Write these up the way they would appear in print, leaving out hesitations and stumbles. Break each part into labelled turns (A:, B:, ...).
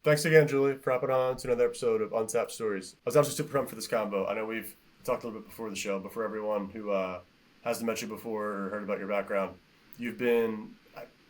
A: Thanks again, Julie, for hopping on to another episode of Untapped Stories. I was actually super pumped for this combo. I know we've talked a little bit before the show, but for everyone who hasn't met you before or heard about your background, you've been,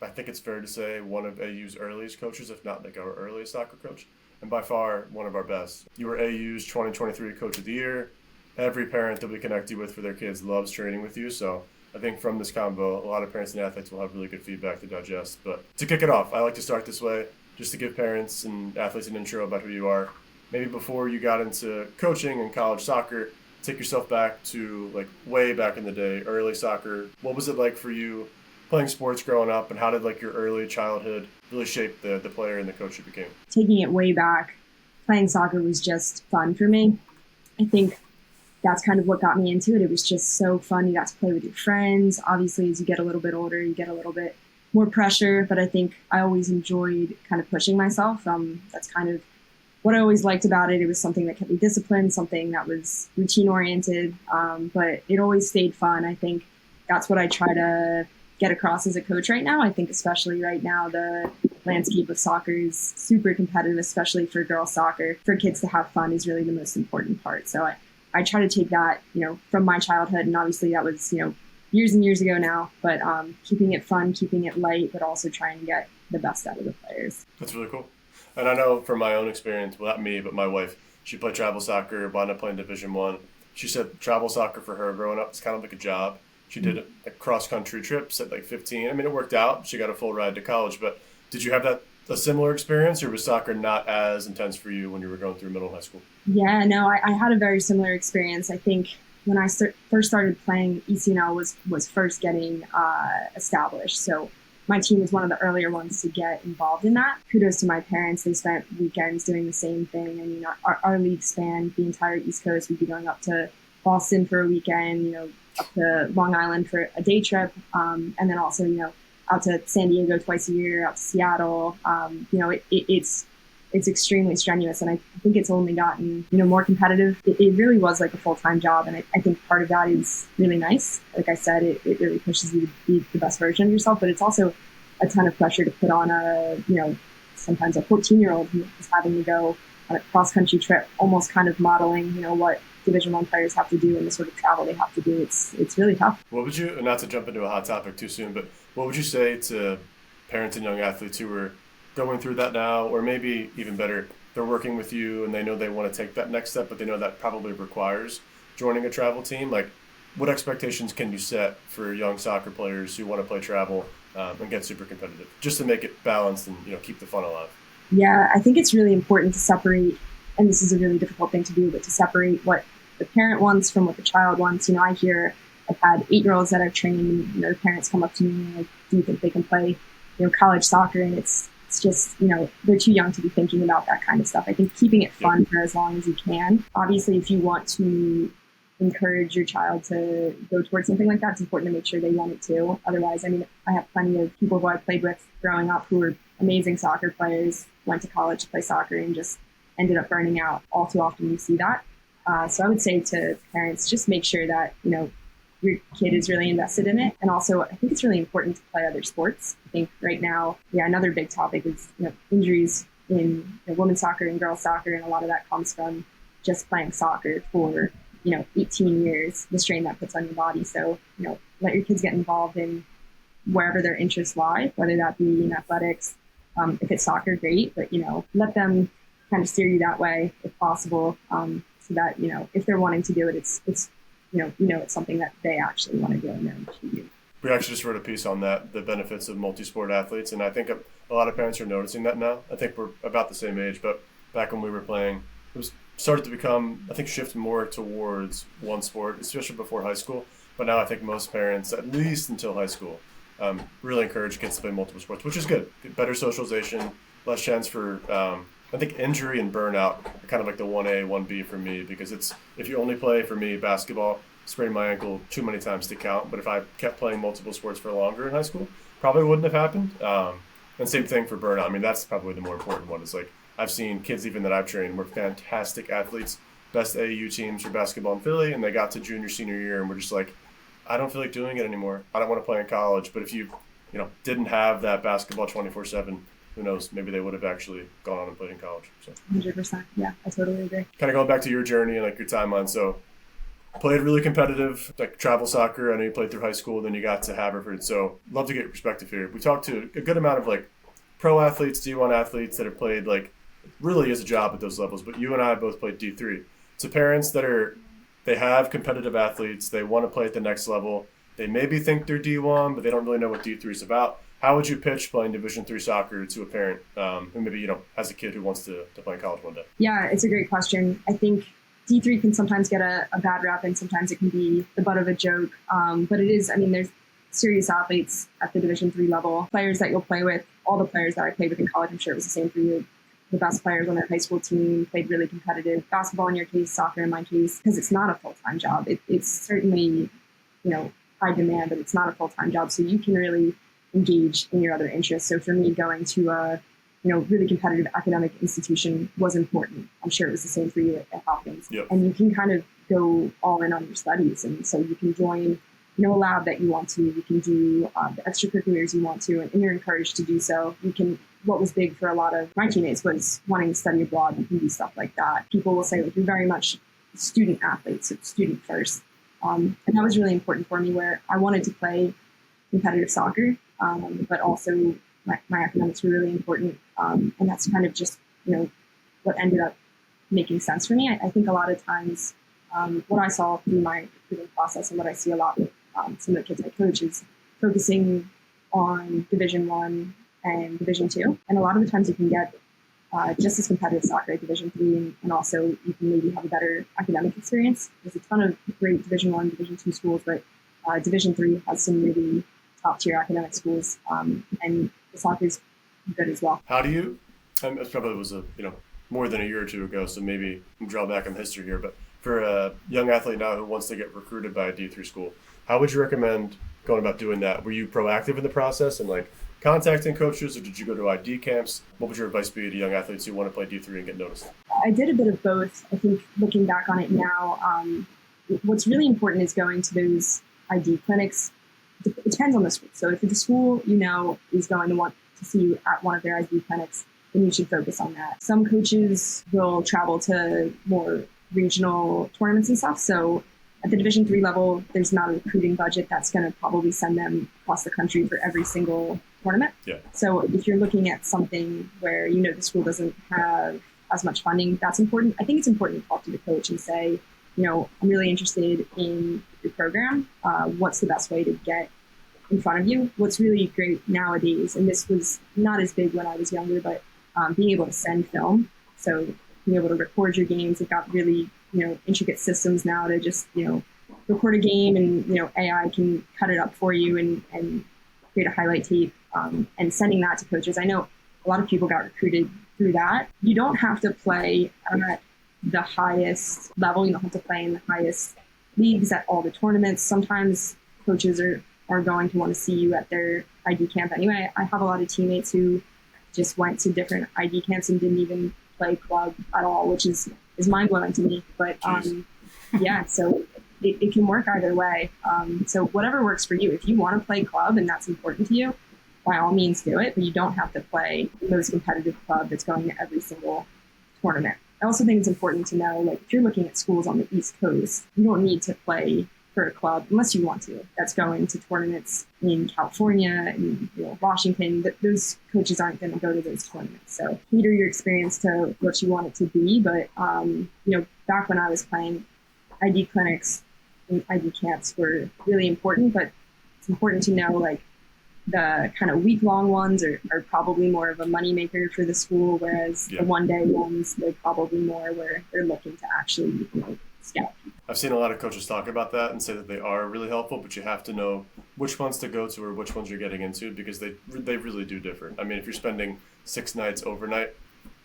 A: I think it's fair to say, one of AU's earliest coaches, if not like our earliest soccer coach, and by far one of our best. You were AU's 2023 Coach of the Year. Every parent that we connect you with for their kids loves training with you, so I think from this combo, a lot of parents and athletes will have really good feedback to digest. But to kick it off, I like to start this way, just to give parents and athletes an intro about who you are. Maybe before you got into coaching and college soccer, take yourself back to like way back in the day, early soccer. What was it like for you playing sports growing up, and how did like your early childhood really shape the player and the coach you became?
B: Taking it way back, playing soccer was just fun for me. I think that's kind of what got me into it. It was just so fun. You got to play with your friends. Obviously, as you get a little bit older, you get a little bit more pressure, but I think I always enjoyed kind of pushing myself. That's kind of what I always liked about it. It was something that kept me disciplined, something that was routine oriented, but it always stayed fun. I think that's what I try to get across as a coach right now. I think especially right now, the landscape of soccer is super competitive, especially for girls soccer. For kids to have fun is really the most important part. So I try to take that, from my childhood, and obviously that was, years and years ago now, but keeping it fun, keeping it light, but also trying to get the best out of the players.
A: That's really cool. And I know from my own experience, well, not me, but my wife, she played travel soccer, wound up playing Division One. She said travel soccer for her growing up was kind of like a job. She did like cross-country trips at like 15. I mean, it worked out. She got a full ride to college. But did you have a similar experience, or was soccer not as intense for you when you were going through middle and high school?
B: Yeah, no, I had a very similar experience. I think when I first started playing, ECNL was first getting established. So my team was one of the earlier ones to get involved in that. Kudos to my parents. They spent weekends doing the same thing. And, our league spanned the entire East Coast. We'd be going up to Boston for a weekend, up to Long Island for a day trip. And then also, out to San Diego twice a year, out to Seattle. It's extremely strenuous, and I think it's only gotten, more competitive. It really was like a full-time job, and I think part of that is really nice. Like I said, it really pushes you to be the best version of yourself, but it's also a ton of pressure to put on sometimes a 14-year-old who is having to go on a cross-country trip, almost kind of modeling, what Division One players have to do and the sort of travel they have to do. It's really tough.
A: What would you, not to jump into a hot topic too soon, but what would you say to parents and young athletes who are going through that now, or maybe even better, they're working with you and they know they want to take that next step, but they know that probably requires joining a travel team? Like, what expectations can you set for young soccer players who want to play travel and get super competitive, just to make it balanced and keep the fun alive?
B: Yeah, I think it's really important to separate, and this is a really difficult thing to do, but to separate what the parent wants from what the child wants. I've had 8-year-olds that I've trained, and the parents come up to me and like, do you think they can play, college soccer? And it's just, they're too young to be thinking about that kind of stuff. I think keeping it fun for as long as you can. Obviously, if you want to encourage your child to go towards something like that, it's important to make sure they want it too. Otherwise, I have plenty of people who I played with growing up who were amazing soccer players, went to college to play soccer and just ended up burning out. All too often you see that. So I would say to parents, just make sure that, your kid is really invested in it. And also, I think it's really important to play other sports. I think right now, another big topic is, injuries in women's soccer and girls soccer. And a lot of that comes from just playing soccer for, 18 years, the strain that puts on your body. So, let your kids get involved in wherever their interests lie, whether that be in athletics. If it's soccer, great, but, let them kind of steer you that way if possible. So that, if they're wanting to do it, it's it's something that they actually want to do and they're interested.
A: We actually just wrote a piece on that, the benefits of multi-sport athletes, and I think a lot of parents are noticing that now. I think we're about the same age, but back when we were playing, it was started to become, I think, shift more towards one sport, especially before high school. But now I think most parents, at least until high school, really encourage kids to play multiple sports, which is good. Better socialization, less chance for I think injury and burnout are kind of like the 1A, 1B for me, because it's, if you only play, for me, basketball, sprained my ankle too many times to count. But if I kept playing multiple sports for longer in high school, probably wouldn't have happened. And same thing for burnout. I mean, that's probably the more important one. It's like, I've seen kids even that I've trained were fantastic athletes, best AAU teams for basketball in Philly, and they got to junior, senior year and were just like, I don't feel like doing it anymore. I don't want to play in college. But if you, didn't have that basketball 24/7, who knows, maybe they would have actually gone on and played in college. So
B: 100%. Yeah, I totally agree.
A: kind of going back to your journey and like your timeline. So played really competitive, like travel soccer. I know you played through high school, then you got to Haverford. So love to get your perspective here. We talked to a good amount of like pro athletes, D1 athletes that have played like really as a job at those levels. But you and I both played D3. To parents that they have competitive athletes, they want to play at the next level. They maybe think they're D1, but they don't really know what D3 is about. How would you pitch playing Division III soccer to a parent who maybe, has a kid who wants to play in college one day?
B: Yeah, it's a great question. I think D3 can sometimes get a bad rap, and sometimes it can be the butt of a joke. But it is, there's serious athletes at the Division III level, players that you'll play with. All the players that I played with in college, I'm sure it was the same for you. The best players on their high school team played really competitive. Basketball in your case, soccer in my case, because it's not a full-time job. It's certainly, high demand, but it's not a full-time job. So you can really engage in your other interests. So for me, going to a really competitive academic institution was important. I'm sure it was the same for you at Hopkins.
A: Yep.
B: And you can kind of go all in on your studies. And so you can join, a lab that you want to. You can do the extracurriculars you want to, and you're encouraged to do so. What was big for a lot of my teammates was wanting to study abroad. You can do stuff like that. People will say, you're very much student athletes, so student first. And that was really important for me, where I wanted to play competitive soccer, but also my academics were really important. And that's kind of just, what ended up making sense for me. I think a lot of times what I saw through my recruiting process and what I see a lot with some of the kids I coach is focusing on Division I and Division II. And a lot of the times you can get just as competitive soccer at Division III, and also you can maybe have a better academic experience. There's a ton of great Division I, Division II schools, but Division III has some really top-tier academic schools, and the soccer is good as well.
A: How do you? It probably was more than a year or two ago, so maybe I'm drawing back on the history here. But for a young athlete now who wants to get recruited by a D3 school, how would you recommend going about doing that? Were you proactive in the process and like contacting coaches, or did you go to ID camps? What would your advice be to young athletes who want to play D3 and get noticed?
B: I did a bit of both. I think looking back on it now, what's really important is going to those ID clinics. It depends on the school. So if the school is going to want to see you at one of their ID clinics, then you should focus on that. Some coaches will travel to more regional tournaments and stuff. So at the Division III level, there's not a recruiting budget that's going to probably send them across the country for every single tournament.
A: Yeah.
B: So if you're looking at something where the school doesn't have as much funding, that's important. I think it's important to talk to the coach and say, I'm really interested in your program. What's the best way to get in front of you? What's really great nowadays, and this was not as big when I was younger, but being able to send film. So being able to record your games. They've got really, intricate systems now to just, record a game, and, AI can cut it up for you and create a highlight tape, and sending that to coaches. I know a lot of people got recruited through that. You don't have to play at the highest level. You don't have to play in the highest leagues at all the tournaments. Sometimes coaches are going to want to see you at their ID camp anyway. I have a lot of teammates who just went to different ID camps and didn't even play club at all, which is mind-blowing to me. But yeah, so it can work either way. So whatever works for you. If you want to play club and that's important to you, by all means do it, but you don't have to play the most competitive club that's going to every single tournament. I also think it's important to know, like, if you're looking at schools on the East Coast, you don't need to play for a club unless you want to. That's going to tournaments in California and Washington. Those coaches aren't going to go to those tournaments. So cater your experience to what you want it to be. But back when I was playing, ID clinics and ID camps were really important. But it's important to know, like, the kind of week-long ones are probably more of a moneymaker for the school, whereas the one-day ones, they're probably more where they're looking to actually scout.
A: I've seen a lot of coaches talk about that and say that they are really helpful, but you have to know which ones to go to or which ones you're getting into, because they really do differ. I mean, if you're spending 6 nights overnight,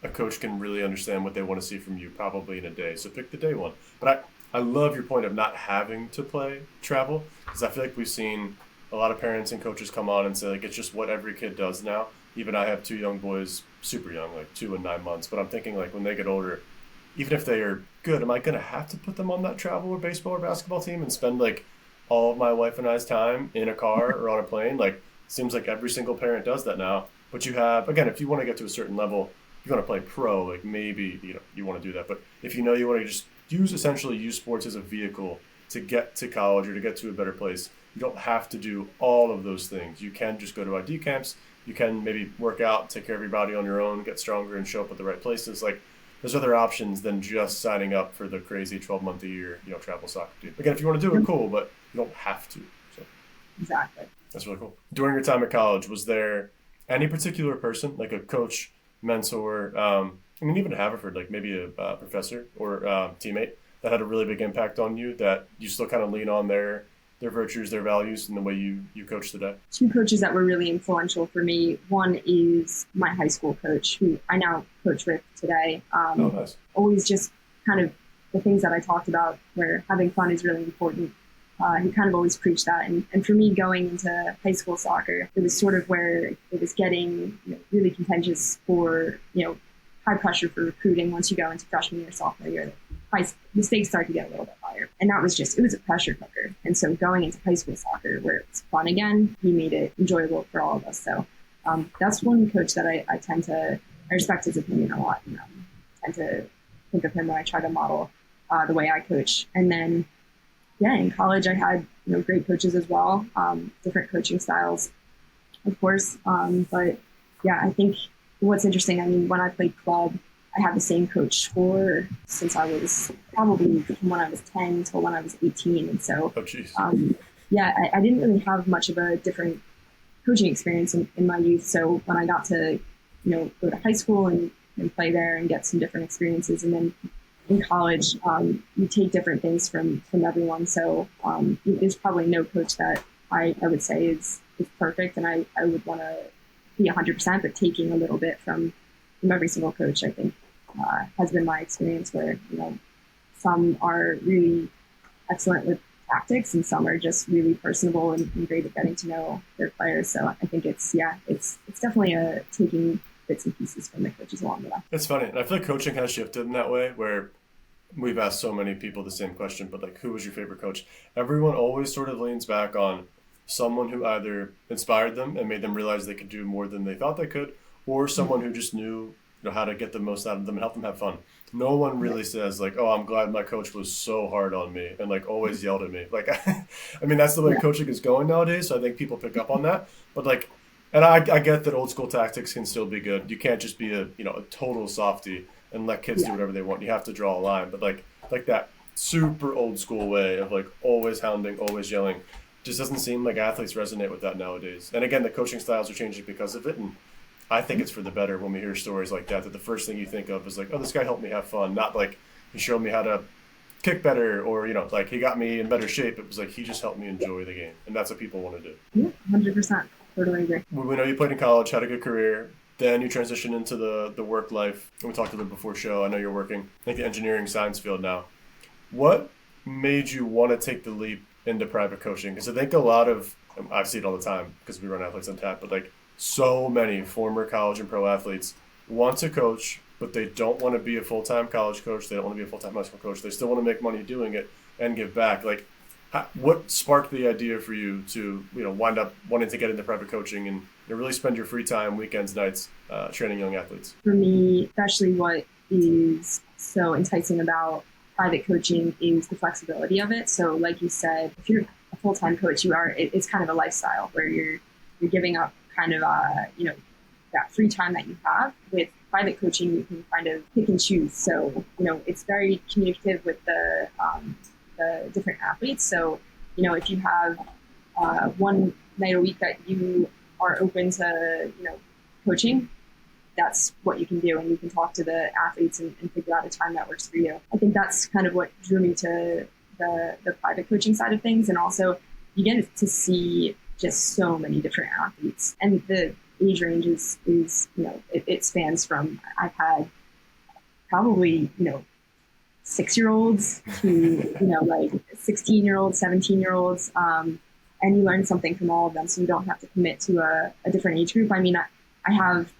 A: a coach can really understand what they want to see from you probably in a day. So pick the day one. But I love your point of not having to play travel, because I feel like we've seen a lot of parents and coaches come on and say, like, it's just what every kid does now. Even I have 2 young boys, super young, like 2 and 9 months. But I'm thinking, like, when they get older, even if they are good, am I going to have to put them on that travel or baseball or basketball team and spend, like, all of my wife and I's time in a car or on a plane? Like, seems like every single parent does that now. But you have, again, if you want to get to a certain level, you want to play pro, like maybe, you want to do that. But if you want to just essentially use sports as a vehicle to get to college or to get to a better place, you don't have to do all of those things. You can just go to ID camps. You can maybe work out, take care of your body on your own, get stronger, and show up at the right places. Like, there's other options than just signing up for the crazy 12-month a year, travel soccer team. Again, if you want to do it, cool, but you don't have to. So
B: Exactly.
A: that's really cool. During your time at college, was there any particular person, like a coach, mentor, even Haverford, like maybe a professor or teammate that had a really big impact on you that you still kind of lean on their virtues, their values, and the way you coach today?
B: Two coaches that were really influential for me. One is my high school coach, who I now coach with today.
A: Nice.
B: Always just kind of the things that I talked about, where having fun is really important. He kind of always preached that. And for me, going into high school soccer, it was sort of where it was getting really contentious for, high pressure for recruiting once you go into freshman year, sophomore year. The stakes start to get a little bit higher. And that was it was a pressure cooker. And so going into high school soccer, where it's fun again, he made it enjoyable for all of us. So that's one coach that I respect his opinion a lot. And tend to think of him when I try to model the way I coach. And then, in college, I had great coaches as well, different coaching styles, of course. But I think what's interesting, when I played club, I had the same coach since I was probably from when I was 10 till when I was 18. And so, I didn't really have much of a different coaching experience in my youth. So when I got to, go to high school and play there and get some different experiences, and then in college, you take different things from everyone. So there's probably no coach that I would say is perfect, and I would want to be 100%, but taking a little bit from every single coach, I think, has been my experience, where some are really excellent with tactics and some are just really personable and great at getting to know their players. So I think it's definitely taking bits and pieces from the coaches along the way.
A: It's funny. And I feel like coaching has shifted in that way, where we've asked so many people the same question, but like, who was your favorite coach? Everyone always sort of leans back on someone who either inspired them and made them realize they could do more than they thought they could, or someone who just knew how to get the most out of them and help them have fun. No one really says like, oh, I'm glad my coach was so hard on me and like always yelled at me. Like, that's the way coaching is going nowadays. So I think people pick up on that. But like, and I get that old school tactics can still be good. You can't just be a total softie and let kids do whatever they want. You have to draw a line. But like that super old school way of like always hounding, always yelling, just doesn't seem like athletes resonate with that nowadays. And again, the coaching styles are changing because of it. And I think it's for the better when we hear stories like that the first thing you think of is like, oh, this guy helped me have fun. Not like he showed me how to kick better or, like he got me in better shape. It was like he just helped me enjoy the game. And that's what people want to do.
B: Yeah, 100%. Totally agree.
A: We know you played in college, had a good career. Then you transitioned into the work life. And we talked a little before show. I know you're working like the engineering science field now. What made you want to take the leap into private coaching? Because I think I see it all the time because we run Athletes Untapped, but like so many former college and pro athletes want to coach, but they don't want to be a full-time college coach. They don't want to be a full-time high school coach. They still want to make money doing it and give back. Like, what sparked the idea for you to wind up wanting to get into private coaching and really spend your free time, weekends, nights, training young athletes?
B: For me, especially what is so enticing about private coaching is the flexibility of it. So like you said, if you're a full-time coach, it's kind of a lifestyle where you're giving up kind of that free time that you have. With private coaching, you can kind of pick and choose. So it's very communicative with the different athletes. So if you have one night a week that you are open to coaching, that's what you can do, and you can talk to the athletes and figure out a time that works for you. I think that's kind of what drew me to the private coaching side of things. And also you get to see just so many different athletes, and the age range is it spans from, I've had probably 6-year-olds to like 16-year-olds, 17-year-olds, and you learn something from all of them, so you don't have to commit to a different age group. I have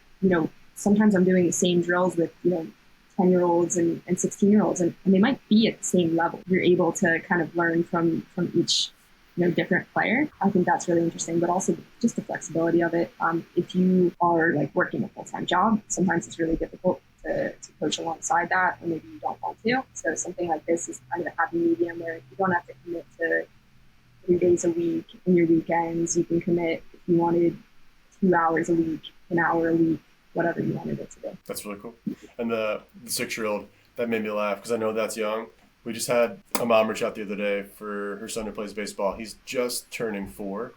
B: sometimes I'm doing the same drills with 10-year-olds and 16-year-olds, and they might be at the same level. You're able to kind of learn from each different player. I think that's really interesting, but also just the flexibility of it. If you are like working a full-time job, sometimes it's really difficult to coach alongside that, or maybe you don't want to. So something like this is kind of a happy medium where you don't have to commit to 3 days a week in your weekends. You can commit if you wanted 2 hours a week, an hour a week, whatever you wanted it to be.
A: That's really cool. And the 6-year-old, that made me laugh because I know that's young. We just had a mom reach out the other day for her son who plays baseball. He's just turning 4.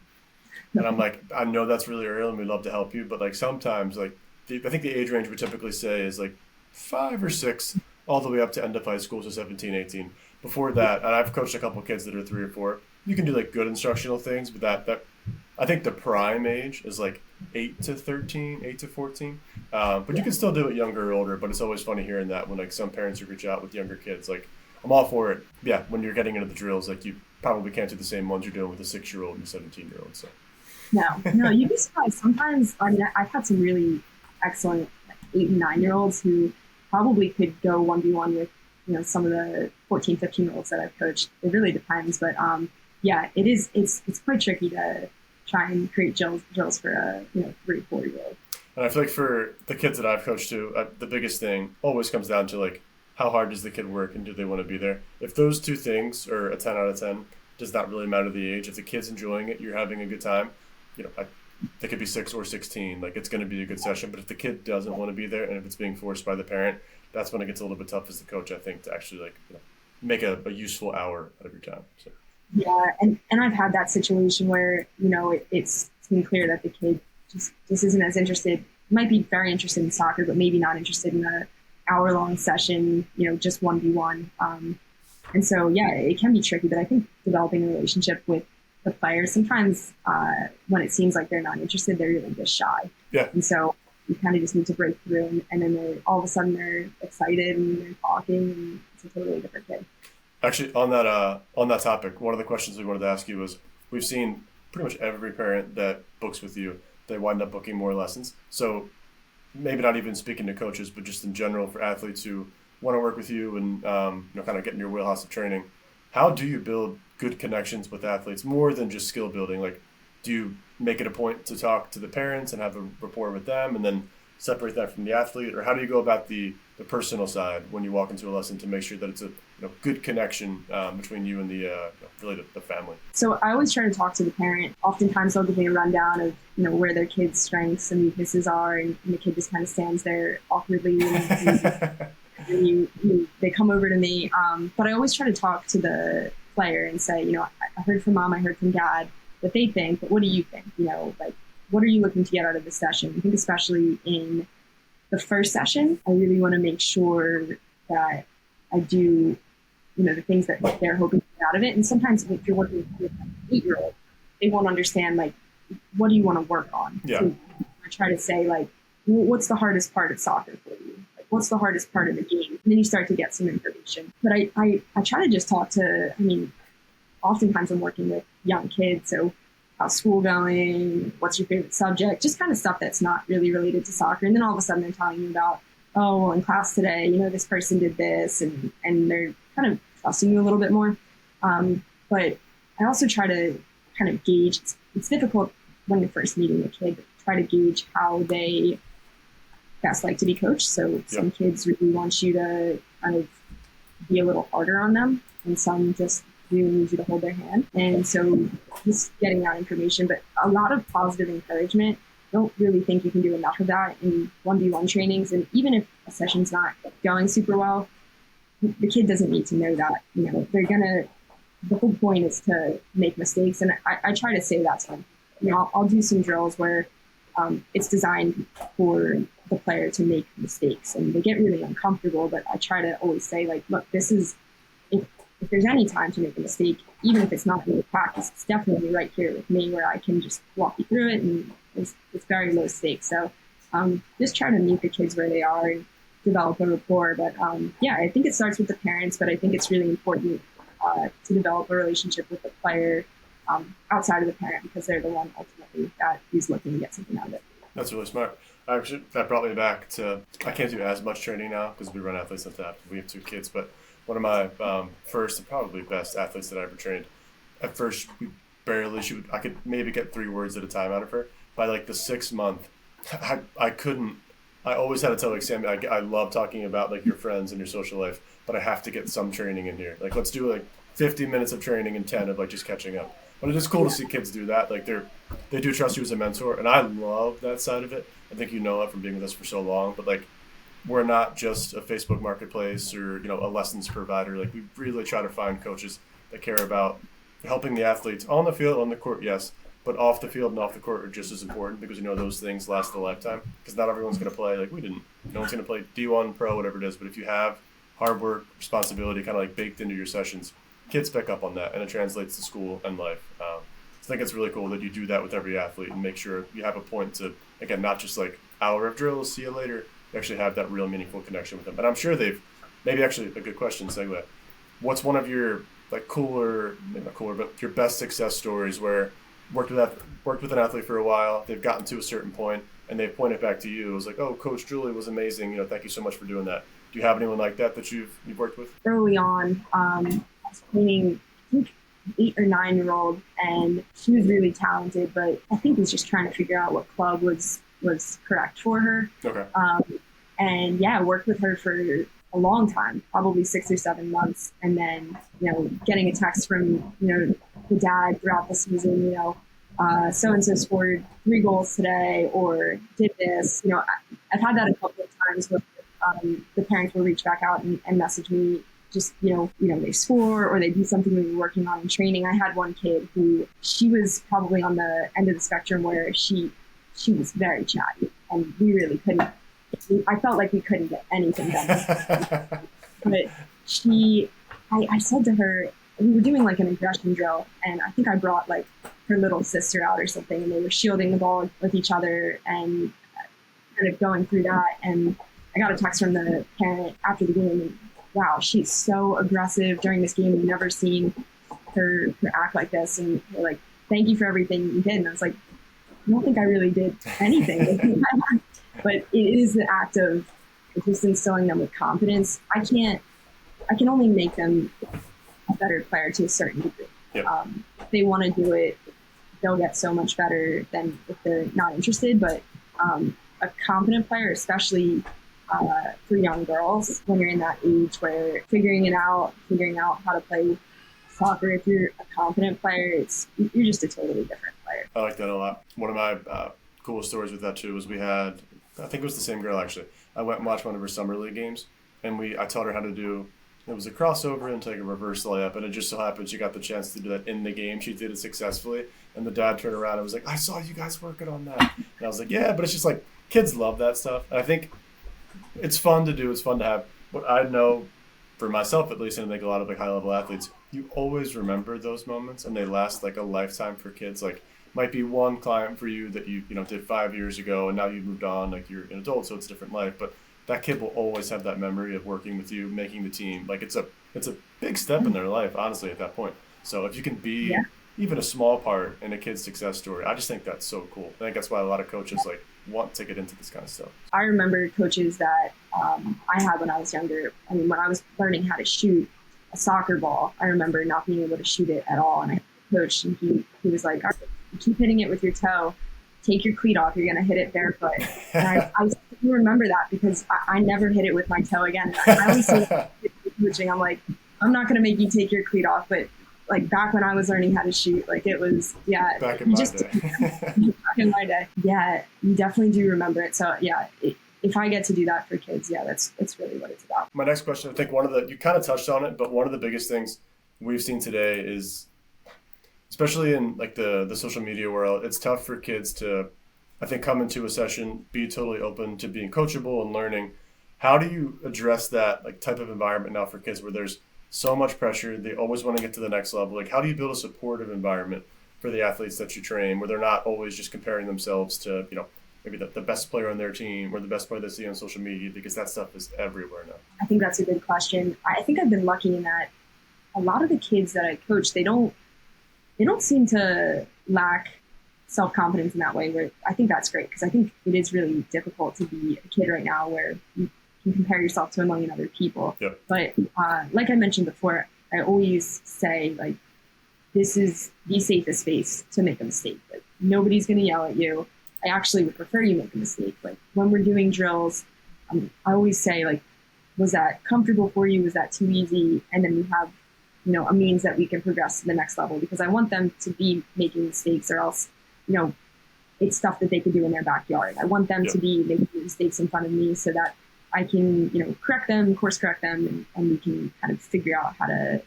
A: And I'm like, I know that's really early and we'd love to help you. But like sometimes, like I think the age range we typically say is like 5 or 6 all the way up to end of high school, so 17, 18. Before that, and I've coached a couple of kids that are 3 or 4. You can do like good instructional things, but that I think the prime age is like 8 to 13, 8 to 14. But you can still do it younger or older. But it's always funny hearing that when like some parents who reach out with younger kids, like I'm all for it. Yeah, when you're getting into the drills, like you probably can't do the same ones you're doing with a 6-year-old and a 17-year-old. So
B: No, you'd be surprised. Sometimes, I mean, I've had some really excellent like 8 and 9-year-olds who probably could go 1v1 with, some of the 14, 15-year-olds that I've coached. It really depends. But yeah, it's quite tricky to try and create drills for a 3, 4-year-old.
A: And I feel like for the kids that I've coached too, the biggest thing always comes down to like how hard does the kid work and do they want to be there? If those two things are a 10 out of 10, does not really matter the age. If the kid's enjoying it, you're having a good time, they could be 6 or 16. Like it's going to be a good session. But if the kid doesn't want to be there and if it's being forced by the parent, that's when it gets a little bit tough as the coach, I think, to actually make a useful hour out of your time. So.
B: Yeah, and I've had that situation where it's been clear that the kid just isn't as interested. Might be very interested in soccer, but maybe not interested in a hour-long session. Just 1v1. And so yeah, it can be tricky. But I think developing a relationship with the players sometimes when it seems like they're not interested, they're really just shy.
A: Yeah.
B: And so you kind of just need to break through, and then all of a sudden they're excited and they're talking, and it's a totally different kid.
A: Actually, on that topic, one of the questions we wanted to ask you was, we've seen pretty much every parent that books with you, they wind up booking more lessons. So maybe not even speaking to coaches, but just in general for athletes who want to work with you and kind of get in your wheelhouse of training. How do you build good connections with athletes more than just skill building? Like, do you make it a point to talk to the parents and have a rapport with them and then separate that from the athlete? Or how do you go about the personal side when you walk into a lesson to make sure that it's a good connection between you and really the family?
B: So I always try to talk to the parent. Oftentimes they'll give me a rundown of where their kid's strengths and weaknesses are, and the kid just kind of stands there awkwardly and they come over to me. But I always try to talk to the player and say, I heard from mom, I heard from dad what they think, but what do you think? What are you looking to get out of this session? I think especially in the first session, I really want to make sure that I do, the things that they're hoping to get out of it. And sometimes if you're working with an 8-year-old, they won't understand, what do you want to work on?
A: Yeah.
B: So I try to say, what's the hardest part of soccer for you? What's the hardest part of the game? And then you start to get some information. But I try to just talk to, oftentimes I'm working with young kids. So how's school going? What's your favorite subject? Just kind of stuff that's not really related to soccer. And then all of a sudden they're telling you about, oh, well, in class today, this person did this, and they're kind of trusting you a little bit more. But I also try to kind of gauge, it's difficult when you're first meeting a kid, try to gauge how they best like to be coached. So some kids really want you to kind of be a little harder on them, and some just really need you to hold their hand. And so just getting that information, but a lot of positive encouragement. I don't really think you can do enough of that in 1v1 trainings. And even if a session's not going super well, the kid doesn't need to know that. The whole point is to make mistakes. And I try to say that to them. I'll do some drills where it's designed for the player to make mistakes, and they get really uncomfortable. But I try to always say, look, this is, if there's any time to make a mistake, even if it's not in the practice, it's definitely right here with me where I can just walk you through it, and it's very low stakes. So just try to meet the kids where they are and develop a rapport. But I think it starts with the parents, but I think it's really important to develop a relationship with the player outside of the parent, because they're the one ultimately that is looking to get something out of it.
A: That's really smart. Actually, that brought me back to, I can't do as much training now because we run Athletes Untapped. We have 2 kids, but one of my first and probably best athletes that I ever trained, at first we barely. I could maybe get 3 words at a time out of her. By like the 6th month, I couldn't. I always had to tell like Sammy, I love talking about like your friends and your social life, but I have to get some training in here. Like let's do like 50 minutes of training and 10 of like just catching up. But it is cool to see kids do that. Like they do trust you as a mentor, and I love that side of it. I think you know it from being with us for so long. But like we're not just a Facebook marketplace or a lessons provider. Like we really try to find coaches that care about helping the athletes on the field, on the court, yes, but off the field and off the court are just as important because those things last a lifetime. Because not everyone's going to play like we didn't. No one's going to play D1 pro, whatever it is. But if you have hard work, responsibility, kind of like baked into your sessions, kids pick up on that, and it translates to school and life. I think it's really cool that you do that with every athlete and make sure you have a point to, again, not just like hour of drills, see you later. You actually have that real meaningful connection with them. And I'm sure maybe actually a good question, segue. What's one of your like maybe not cooler, but your best success stories where worked with an athlete for a while, they've gotten to a certain point, and they point it back to you. It was like, oh, Coach Julie was amazing. Thank you so much for doing that. Do you have anyone like that you've worked with?
B: Early on, I was training, I think, 8 or 9-year-old, and she was really talented, but I think was just trying to figure out what club was correct for her.
A: Okay.
B: And yeah, I worked with her for a long time, probably 6 or 7 months, and then getting a text from the dad throughout the season, so and so scored 3 goals today or did this. I've had that a couple of times where the parents will reach back out and message me. Just, they score or they do something we were working on in training. I had one kid who she was probably on the end of the spectrum where she was very chatty, and we really couldn't. I felt like we couldn't get anything done. But I said to her, we were doing like an aggression drill, and I think I brought like her little sister out or something, and they were shielding the ball with each other and kind of going through that. And I got a text from the parent after the game, and wow, she's so aggressive during this game. We've never seen her act like this. And they're like, thank you for everything you did. And I was like, I don't think I really did anything. But it is the act of just instilling them with confidence. I can only make them a better player to a certain degree.
A: Yep.
B: If they want to do it, they'll get so much better than if they're not interested. But a confident player, especially for young girls, when you're in that age where figuring out how to play soccer, if you're a confident player, you're just a totally different player.
A: I like that a lot. One of my coolest stories with that too was we had, I think it was the same girl actually. I went and watched one of her summer league games, and I taught her how to do. It was a crossover and take a reverse layup, and it just so happened she got the chance to do that in the game. She did it successfully, and the dad turned around and was like, "I saw you guys working on that." And I was like, "Yeah," but it's just like kids love that stuff, and I think it's fun to do. It's fun to have. What I know for myself, at least, and I think a lot of like high level athletes, you always remember those moments, and they last like a lifetime for kids. Like might be one client for you that you did 5 years ago, and now you've moved on. Like you're an adult, so it's a different life, but that kid will always have that memory of working with you, making the team. Like it's a big step in their life, honestly, at that point. So if you can be even a small part in a kid's success story, I just think that's so cool. I think that's why a lot of coaches like want to get into this kind of stuff.
B: I remember coaches that I had when I was younger. I mean, when I was learning how to shoot a soccer ball, I remember not being able to shoot it at all. And I coached, and he was like, "All right, you keep hitting it with your toe. Take your cleat off. You're going to hit it barefoot." And I still remember that because I never hit it with my toe again. I always say coaching, I'm like, I'm not going to make you take your cleat off, but like back when I was learning how to shoot, like it was,
A: back in my day.
B: Back in my day. Yeah, you definitely do remember it. So yeah, if I get to do that for kids, yeah, that's really what it's about.
A: My next question, I think you kind of touched on it, but one of the biggest things we've seen today is, especially in like the social media world, it's tough for kids to, I think, come into a session, be totally open to being coachable and learning. How do you address that like type of environment now for kids where there's so much pressure, they always want to get to the next level? Like how do you build a supportive environment for the athletes that you train where they're not always just comparing themselves to, maybe the best player on their team or the best player they see on social media, because that stuff is everywhere now?
B: I think that's a good question. I think I've been lucky in that a lot of the kids that I coach, they don't seem to lack self-confidence in that way, where I think that's great, because I think it is really difficult to be a kid right now where you can compare yourself to a million other people.
A: Yep.
B: But like I mentioned before, I always say, like, this is the safest space to make a mistake. Like, nobody's going to yell at you. I actually would prefer you make a mistake. Like, when we're doing drills, I always say, like, was that comfortable for you? Was that too easy? And then we have, a means that we can progress to the next level, because I want them to be making mistakes, or else, it's stuff that they could do in their backyard. I want them to be making mistakes in front of me so that I can, correct them, course correct them, and we can kind of figure out how to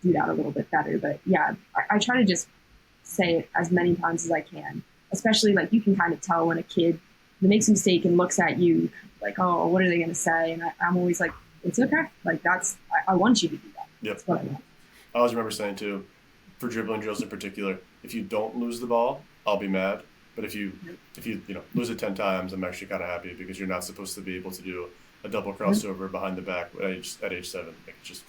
B: do that a little bit better. But yeah, I try to just say it as many times as I can, especially like you can kind of tell when a kid makes a mistake and looks at you like, oh, what are they going to say? And I'm always like, it's okay. Like I want you to do that.
A: Yep.
B: That's what I want.
A: I always remember saying too, for dribbling drills in particular, if you don't lose the ball, I'll be mad. But if you lose it 10 times, I'm actually kind of happy, because you're not supposed to be able to do a double crossover behind the back at age 7. Like, it's just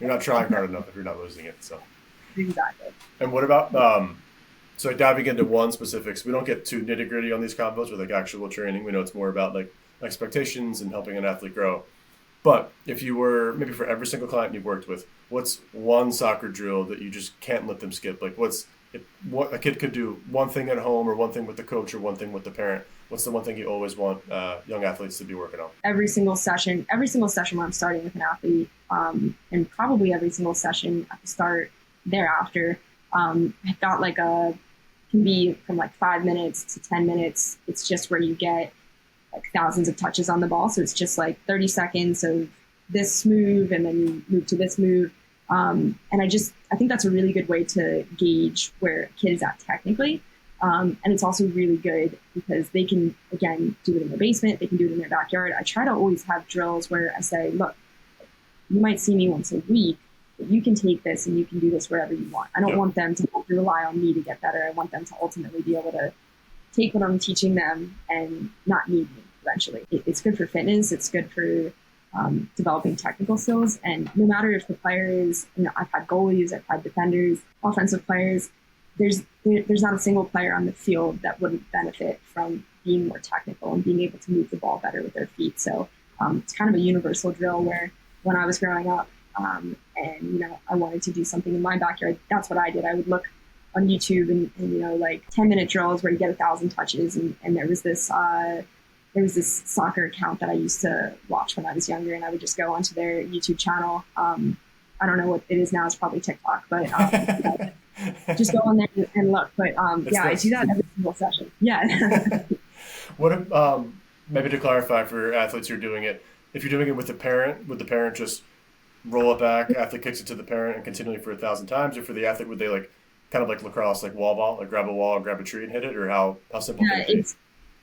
A: you're not trying hard enough if you're not losing it. So
B: exactly.
A: And what about so diving into one specifics? We don't get too nitty gritty on these combos with like actual training. We know it's more about like expectations and helping an athlete grow. But if you were, maybe for every single client you've worked with, what's one soccer drill that you just can't let them skip? Like what a kid could do, one thing at home or one thing with the coach or one thing with the parent. What's the one thing you always want young athletes to be working on? Every single session
B: when I'm starting with an athlete, and probably every single session at the start thereafter, I've got can be from like 5 minutes to 10 minutes. It's just where you get like thousands of touches on the ball. So it's just like 30 seconds of this move and then you move to this move. And I think that's a really good way to gauge where a kid is at technically. And it's also really good because they can, again, do it in their basement. They can do it in their backyard. I try to always have drills where I say, look, you might see me once a week, but you can take this and you can do this wherever you want. I don't want them to have to rely on me to get better. I want them to ultimately be able to take what I'm teaching them and not need me eventually. It's good for fitness. It's good for developing technical skills. And no matter if the player is, I've had goalies, I've had defenders, offensive players, there's not a single player on the field that wouldn't benefit from being more technical and being able to move the ball better with their feet. So it's kind of a universal drill where when I was growing up and, I wanted to do something in my backyard, that's what I did. I would look on YouTube and 10-minute drills where you get 1,000 touches. And there was this soccer account that I used to watch when I was younger, and I would just go onto their YouTube channel. I don't know what it is now. It's probably TikTok, but just go on there and look. But I do that every single session. Yeah.
A: What if, maybe to clarify for athletes who are doing it, if you're doing it with the parent, would the parent just roll it back, athlete kicks it to the parent and continually for 1,000 times? Or for the athlete, would they kind of like lacrosse, like wall ball, like grab a wall, grab a tree and hit it? Or how simple can it be?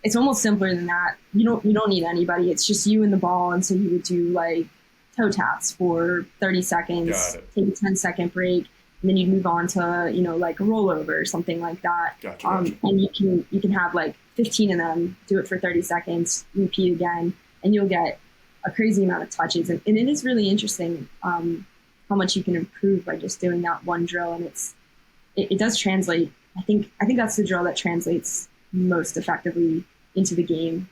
B: It's almost simpler than that. You don't need anybody. It's just you and the ball. And so you would do like toe taps for 30 seconds, take a 10-second break, and then you'd move on to, like a rollover or something like that.
A: Gotcha.
B: And you can have like 15 of them, do it for 30 seconds, repeat again, and you'll get a crazy amount of touches. And it is really interesting how much you can improve by just doing that one drill. And it does translate. I think that's the drill that translates most effectively into the game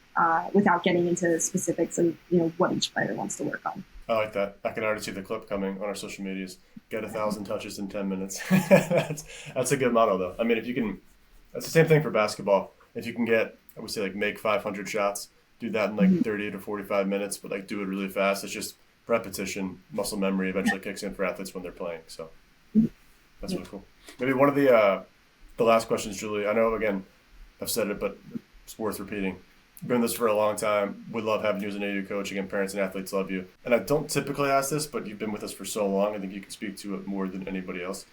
B: without getting into specifics of what each player wants to work on.
A: I like that. I can already see the clip coming on our social medias. Get 1,000 touches in 10 minutes. That's a good motto though. I mean, if you can, that's the same thing for basketball. If you can get, I would say make 500 shots, do that in 30 to 45 minutes, but do it really fast. It's just repetition, muscle memory eventually kicks in for athletes when they're playing. So that's really cool. Maybe one of the last questions, Julie, I know again, I've said it, but it's worth repeating. Been this for a long time. Would love having you as an AU coach. Again, parents and athletes love you. And I don't typically ask this, but you've been with us for so long. I think you can speak to it more than anybody else.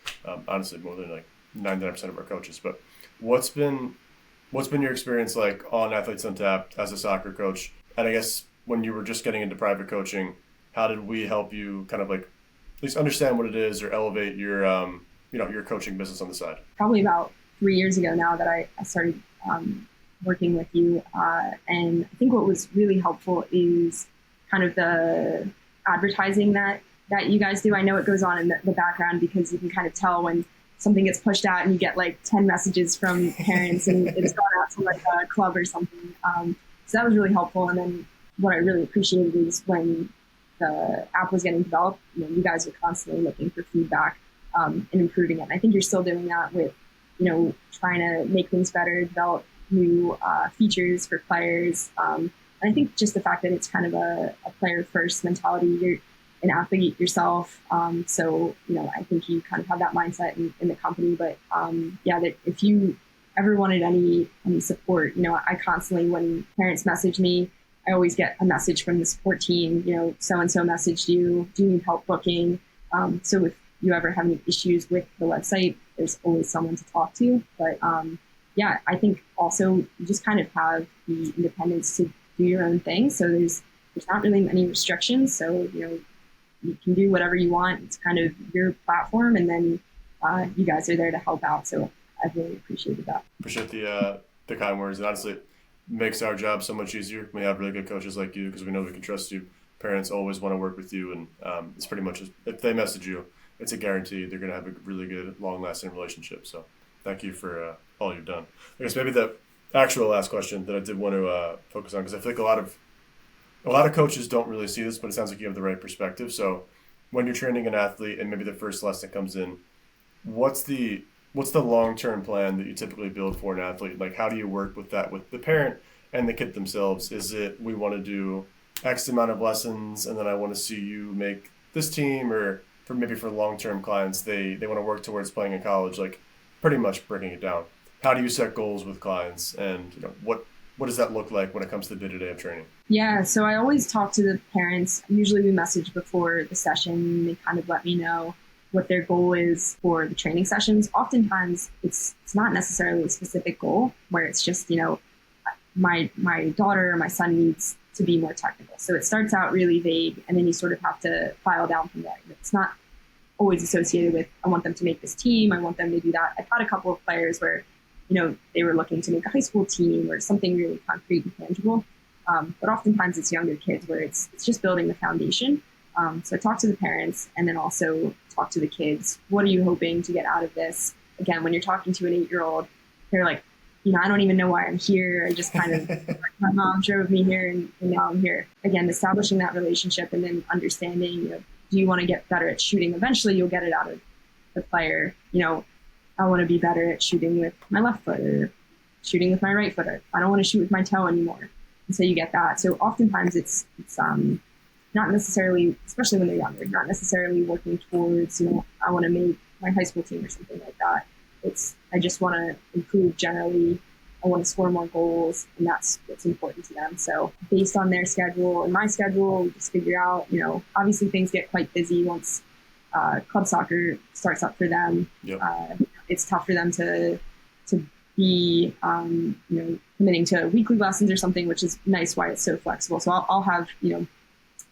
A: Honestly, more than 99% of our coaches. But what's been your experience like on Athletes Untapped as a soccer coach? And I guess when you were just getting into private coaching, how did we help you kind of at least understand what it is or elevate your your coaching business on the side?
B: Probably about 3 years ago now that I started working with you. And I think what was really helpful is kind of the advertising that you guys do. I know it goes on in the background because you can kind of tell when something gets pushed out and you get 10 messages from parents and it's gone out to a club or something. So that was really helpful. And then what I really appreciated is when the app was getting developed, you guys were constantly looking for feedback and improving it. And I think you're still doing that with, trying to make things better, develop new features for players. And I think just the fact that it's kind of a player first mentality, you're an athlete yourself. So, I think you kind of have that mindset in the company. But that if you ever wanted any support, I constantly, when parents message me, I always get a message from the support team, so-and-so messaged you, do you need help booking? So if you ever have any issues with the website, there's always someone to talk to. But I think also you just kind of have the independence to do your own thing. So there's not really any restrictions. So, you can do whatever you want. It's kind of your platform. And then you guys are there to help out. So I've really appreciated that.
A: Appreciate the kind words. And honestly, it makes our job so much easier. We have really good coaches like you because we know we can trust you. Parents always want to work with you. And it's pretty much, if they message you, it's a guarantee they're going to have a really good, long-lasting relationship. So thank you for all you've done. I guess maybe the actual last question that I did want to focus on, because I feel like a lot of coaches don't really see this, but it sounds like you have the right perspective. So when you're training an athlete and maybe the first lesson comes in, what's the long-term plan that you typically build for an athlete? Like, how do you work with that with the parent and the kid themselves? Is it, we want to do X amount of lessons and then I want to see you make this team, or for long-term clients, they want to work towards playing in college, like pretty much breaking it down. How do you set goals with clients, and what does that look like when it comes to the day-to-day of training?
B: Yeah, so I always talk to the parents. Usually we message before the session. They kind of let me know what their goal is for the training sessions. Oftentimes it's not necessarily a specific goal where it's just, my daughter or my son needs to be more technical. So it starts out really vague, and then you sort of have to file down from there. It's not always associated with, I want them to make this team, I want them to do that. I've had a couple of players where, they were looking to make a high school team or something really concrete and tangible. But oftentimes it's younger kids where it's just building the foundation. So I talk to the parents and then also talk to the kids. What are you hoping to get out of this? Again, when you're talking to an 8-year-old, they're like, I don't even know why I'm here. I just kind of, my mom drove me here and now I'm here. Again, establishing that relationship and then understanding, do you want to get better at shooting? Eventually you'll get it out of the player. I want to be better at shooting with my left foot or shooting with my right foot. I don't want to shoot with my toe anymore. And so you get that. So oftentimes it's not necessarily, especially when they're younger, not necessarily working towards, I want to make my high school team or something like that. I just want to improve generally. I want to score more goals, and that's what's important to them. So based on their schedule and my schedule, we just figure out, obviously things get quite busy once club soccer starts up for them.
A: Yep.
B: It's tough for them to be, committing to weekly lessons or something, which is nice why it's so flexible. So I'll have,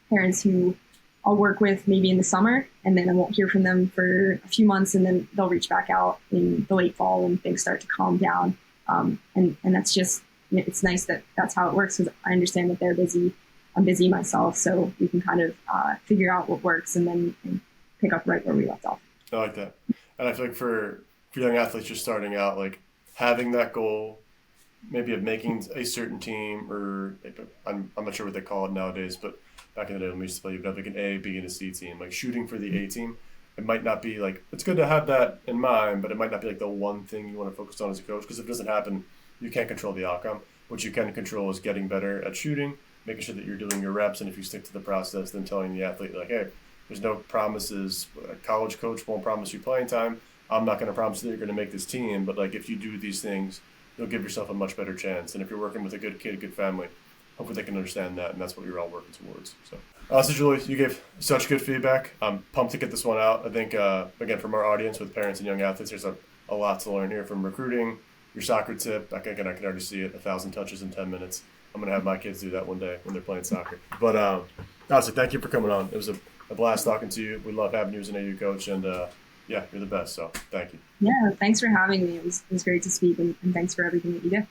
B: parents who I'll work with maybe in the summer, and then I won't hear from them for a few months, and then they'll reach back out in the late fall when things start to calm down. And that's just, it's nice that that's how it works, because I understand that they're busy. I'm busy myself, so we can kind of figure out what works and then pick up right where we left off.
A: I like that. And I feel like for young athletes just starting out, like having that goal, maybe of making a certain team, or I'm not sure what they call it nowadays, but back in the day when we used to play, you'd have like an A, B, and a C team, like shooting for the A team. It might not be like, it's good to have that in mind, but it might not be like the one thing you want to focus on as a coach, because if it doesn't happen, you can't control the outcome. What you can control is getting better at shooting, making sure that you're doing your reps, and if you stick to the process, then telling the athlete, like, hey, there's no promises. A college coach won't promise you playing time. I'm not going to promise that you're going to make this team, but like if you do these things, you'll give yourself a much better chance. And if you're working with a good kid, a good family, hopefully they can understand that, and that's what you're all working towards. So Julie, you gave such good feedback. I'm pumped to get this one out. I think, again, from our audience with parents and young athletes, there's a lot to learn here from recruiting, your soccer tip. I can already see it, 1,000 touches in 10 minutes. I'm going to have my kids do that one day when they're playing soccer. But honestly, thank you for coming on. It was a blast talking to you. We love having you as an AU coach, and you're the best. So thank you.
B: Yeah, thanks for having me. It was great to speak, and thanks for everything that you do.